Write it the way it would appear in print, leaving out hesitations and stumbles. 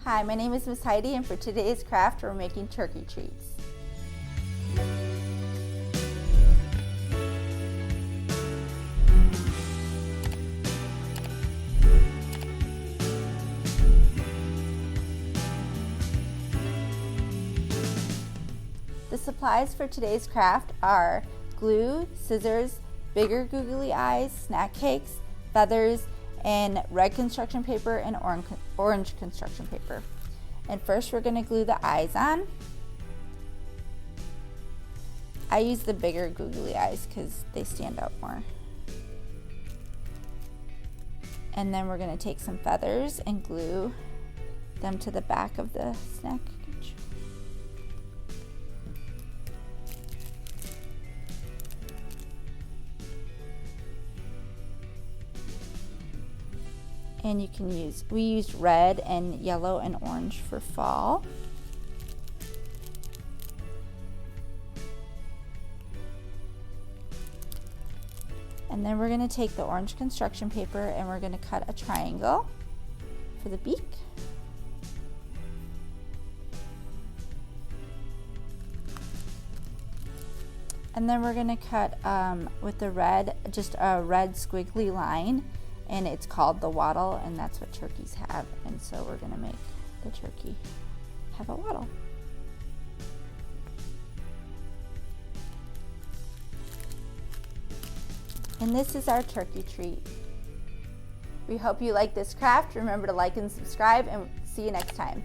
Hi, my name is Miss Heidi, and for today's craft we're making turkey treats. The supplies for today's craft are glue, scissors, bigger googly eyes, snack cakes, feathers, and red construction paper and orange construction paper. And first we're going to glue the eyes on. I use the bigger googly eyes because they stand out more. And then we're going to take some feathers and glue them to the back of the snack cage. And you can we used red and yellow and orange for fall. And then we're going to take the orange construction paper and we're going to cut a triangle for the beak. And then we're going to cut with the red, just a red squiggly line. And it's called the wattle, and that's what turkeys have. And so we're going to make the turkey have a wattle. And this is our turkey treat. We hope you like this craft. Remember to like and subscribe, and see you next time.